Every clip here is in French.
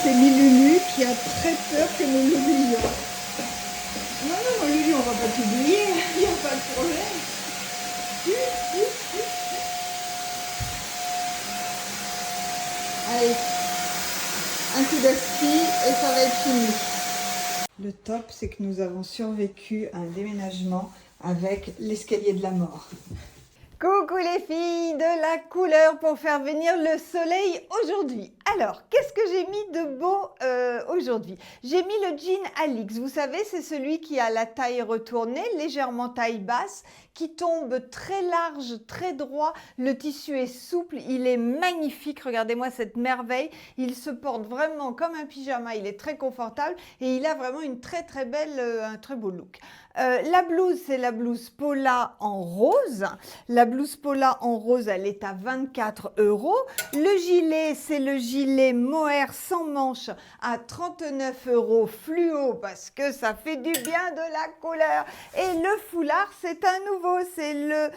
c'est Milulu qui a très peur que nous l'oublions. Non, non, Lulu, on va pas t'oublier, il n'y a pas de problème. Allez, un coup d'aspi et ça va être fini. Le top, c'est que nous avons survécu à un déménagement avec l'escalier de la mort. Coucou les filles de la couleur pour faire venir le soleil aujourd'hui. Alors, qu'est-ce que j'ai mis de beau aujourd'hui? J'ai mis le jean Alix. Vous savez, c'est celui qui a la taille retournée, légèrement taille basse, qui tombe très large, très droit. Le tissu est souple, il est magnifique. Regardez-moi cette merveille. Il se porte vraiment comme un pyjama, il est très confortable et il a vraiment une très très belle, un très beau look. La blouse, c'est la blouse Paula en rose. La blouse Paula en rose, elle est à 24 €. Le gilet, c'est le gilet mohair sans manches à 39 € fluo parce que ça fait du bien de la couleur. Et le foulard, c'est un nouveau, c'est le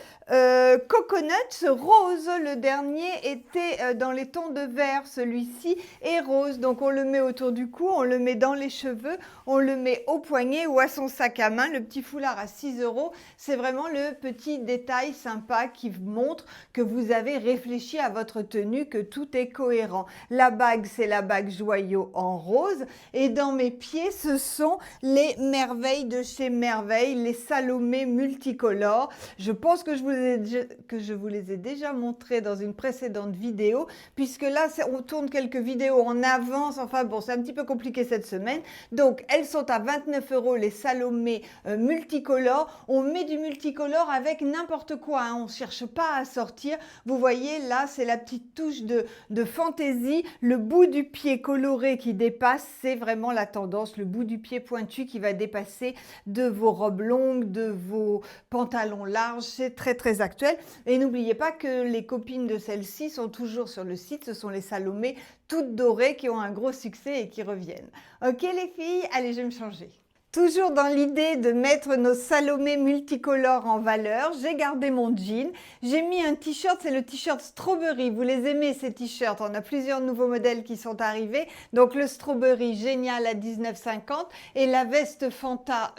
coconut rose. Le dernier était dans les tons de vert, celui-ci est rose. Donc on le met autour du cou, on le met dans les cheveux, on le met au poignet ou à son sac à main. Le petit foulard à 6 €, c'est vraiment le petit détail sympa qui montre que vous avez réfléchi à votre tenue, que tout est cohérent. La bague, c'est la bague joyau en rose. Et dans mes pieds, ce sont les merveilles de chez Merveille, les Salomé multicolores. Je pense que je vous les ai déjà montrés dans une précédente vidéo, puisque là, on tourne quelques vidéos en avance. Enfin bon, c'est un petit peu compliqué cette semaine. Donc, elles sont à 29 € les Salomé multicolores. On met du multicolore avec n'importe quoi, hein. On ne cherche pas à sortir. Vous voyez, là, c'est la petite touche de fantaisie. Le bout du pied coloré qui dépasse, c'est vraiment la tendance. Le bout du pied pointu qui va dépasser de vos robes longues, de vos pantalons larges. C'est très, très actuel. Et n'oubliez pas que les copines de celles-ci sont toujours sur le site. Ce sont les Salomé toutes dorées qui ont un gros succès et qui reviennent. Ok les filles, allez, je vais me changer. Toujours dans l'idée de mettre nos Salomé multicolores en valeur, j'ai gardé mon jean. J'ai mis un t-shirt, c'est le t-shirt Strawberry. Vous les aimez ces t-shirts? On a plusieurs nouveaux modèles qui sont arrivés. Donc le Strawberry génial à 19,50 et la veste Fanta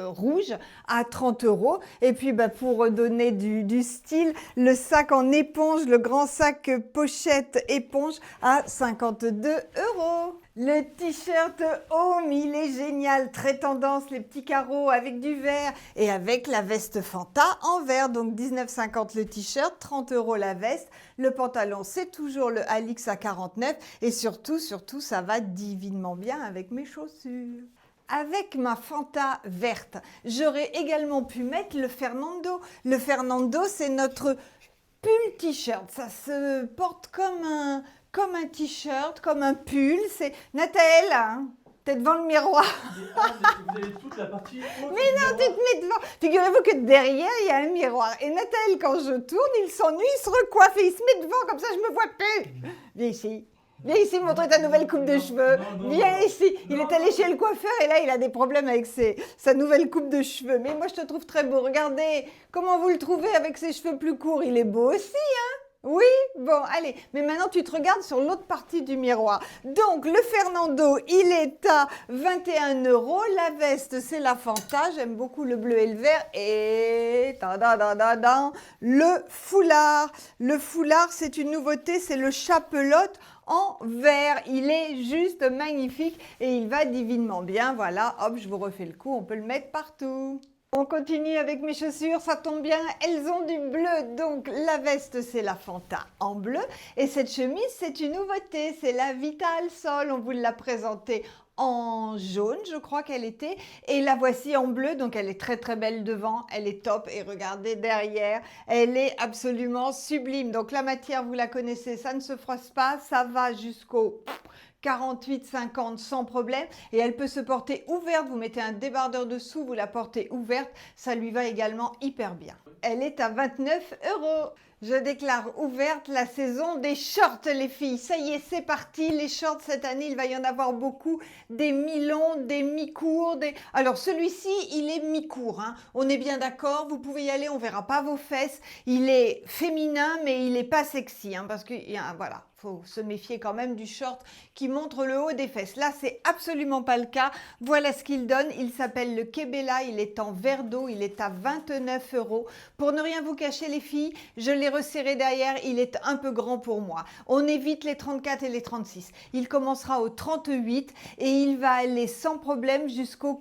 rouge à 30 €. Et puis pour donner du style, le sac en éponge, le grand sac pochette éponge à 52 €. Le t-shirt Home, il est génial, très tendance, les petits carreaux avec du vert et avec la veste Fanta en vert. Donc 19,50 le t-shirt, 30 € la veste. Le pantalon, c'est toujours le Alix à 49 et surtout, ça va divinement bien avec mes chaussures. Avec ma Fanta verte, j'aurais également pu mettre le Fernando. Le Fernando, c'est notre pull t-shirt. Ça se porte comme un t-shirt, comme un pull. C'est Nathalie, hein, t'es devant le miroir. Vous avez toute la partie haute. Mais non, tu te mets devant. Figurez-vous que derrière, il y a un miroir. Et Nathalie, quand je tourne, il s'ennuie, il se recoiffe et il se met devant, comme ça je me vois plus. Viens ici. Viens ici montrer ta nouvelle coupe de cheveux. Viens ici. Il est allé chez le coiffeur et là, il a des problèmes avec sa nouvelle coupe de cheveux. Mais moi, je te trouve très beau. Regardez comment vous le trouvez avec ses cheveux plus courts. Il est beau aussi, hein? Oui, bon, allez, mais maintenant tu te regardes sur l'autre partie du miroir. Donc, le Fernando, il est à 21 €. La veste, c'est la Fanta. J'aime beaucoup le bleu et le vert. Et le foulard. Le foulard, c'est une nouveauté, c'est le chapelote en vert. Il est juste magnifique et il va divinement bien. Voilà, hop, je vous refais le coup, on peut le mettre partout. On continue avec mes chaussures, ça tombe bien, elles ont du bleu, donc la veste c'est la Fanta en bleu et cette chemise c'est une nouveauté, c'est la Vital Sol, on vous l'a présentée en jaune, je crois qu'elle était, et la voici en bleu, donc elle est très très belle devant, elle est top, et regardez derrière, elle est absolument sublime. Donc la matière, vous la connaissez, ça ne se froisse pas, ça va jusqu'au 48-50 sans problème, et elle peut se porter ouverte, vous mettez un débardeur dessous, vous la portez ouverte, ça lui va également hyper bien. Elle est à 29 €. Je déclare ouverte la saison des shorts, les filles. Ça y est, c'est parti. Les shorts, cette année, il va y en avoir beaucoup. Des mi-longs, des mi-courts. Alors, celui-ci, il est mi-court. Hein. On est bien d'accord. Vous pouvez y aller. On verra pas vos fesses. Il est féminin, mais il n'est pas sexy. Hein, parce que, voilà, faut se méfier quand même du short qui montre le haut des fesses. Là, c'est absolument pas le cas. Voilà ce qu'il donne. Il s'appelle le Kebela. Il est en verre d'eau. Il est à 29 €. Pour ne rien vous cacher, les filles, je l'ai resserré derrière. Il est un peu grand pour moi. On évite les 34 et les 36. Il commencera au 38 et il va aller sans problème jusqu'au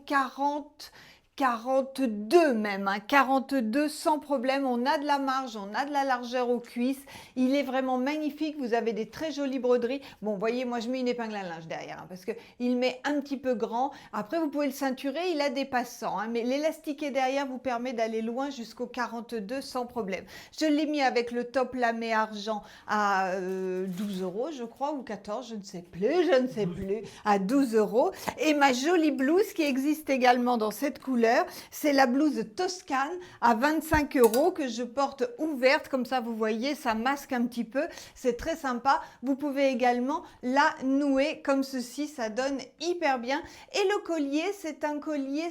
42 même, hein, 42 sans problème, on a de la marge, on a de la largeur aux cuisses, il est vraiment magnifique, vous avez des très jolies broderies. Bon, vous voyez, moi je mets une épingle à linge derrière, hein, parce qu'il met un petit peu grand, après vous pouvez le ceinturer, il a des passants, hein, mais l'élastiqué derrière vous permet d'aller loin jusqu'au 42 sans problème. Je l'ai mis avec le top lamé argent à 12 € je crois, ou 14, je ne sais plus, à 12 €, et ma jolie blouse qui existe également dans cette couleur, c'est la blouse Toscane à 25 € que je porte ouverte, comme ça vous voyez, ça masque un petit peu, c'est très sympa. Vous pouvez également la nouer comme ceci, ça donne hyper bien. Et le collier,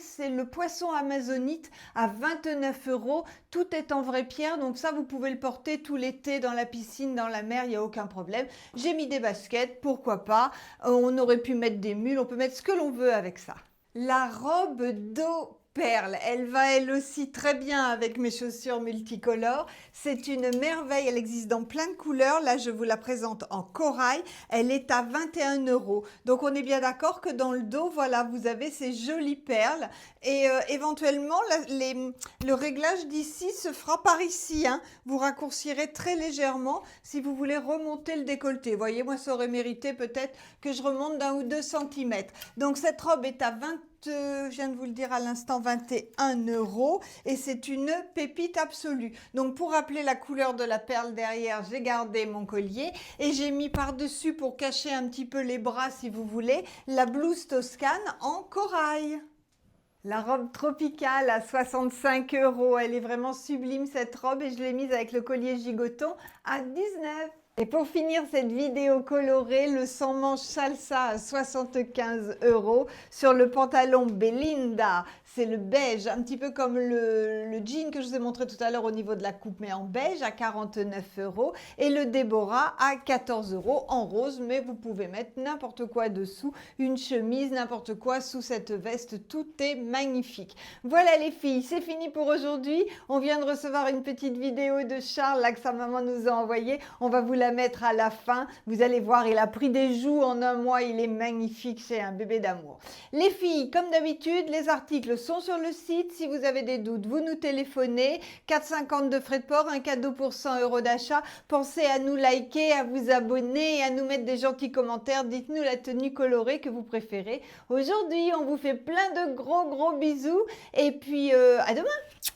c'est le poisson amazonite à 29 €. Tout est en vraie pierre, donc ça vous pouvez le porter tout l'été dans la piscine, dans la mer, il n'y a aucun problème. J'ai mis des baskets, pourquoi pas. On aurait pu mettre des mules, on peut mettre ce que l'on veut avec ça. La robe d'eau perle, elle va elle aussi très bien avec mes chaussures multicolores. C'est une merveille, elle existe dans plein de couleurs. Là, je vous la présente en corail. Elle est à 21 €. Donc, on est bien d'accord que dans le dos, voilà, vous avez ces jolies perles. Et éventuellement, le réglage d'ici se fera par ici. Hein. Vous raccourcirez très légèrement si vous voulez remonter le décolleté. Vous voyez, moi, ça aurait mérité peut-être que je remonte d'1 ou 2 cm. Donc, cette robe est à je viens de vous le dire à l'instant, 21 € et c'est une pépite absolue. Donc pour rappeler la couleur de la perle derrière, j'ai gardé mon collier et j'ai mis par-dessus pour cacher un petit peu les bras si vous voulez, la blouse Toscane en corail. La robe tropicale à 65 €, elle est vraiment sublime cette robe et je l'ai mise avec le collier gigoton à 19 €. Et pour finir cette vidéo colorée, le sans-manche salsa à 75 € sur le pantalon Belinda. C'est le beige, un petit peu comme le jean que je vous ai montré tout à l'heure au niveau de la coupe, mais en beige à 49 €. Et le Déborah à 14 € en rose, mais vous pouvez mettre n'importe quoi dessous, une chemise, n'importe quoi sous cette veste. Tout est magnifique. Voilà les filles, c'est fini pour aujourd'hui. On vient de recevoir une petite vidéo de Charles là, que sa maman nous a envoyée. On va vous la mettre à la fin. Vous allez voir, il a pris des joues en un mois. Il est magnifique, c'est un bébé d'amour. Les filles, comme d'habitude, les articles sont sur le site. Si vous avez des doutes, vous nous téléphonez. 4,50 € de frais de port, un cadeau pour 100 € d'achat. Pensez à nous liker, à vous abonner et à nous mettre des gentils commentaires. Dites-nous la tenue colorée que vous préférez. Aujourd'hui, on vous fait plein de gros bisous. Et puis, à demain!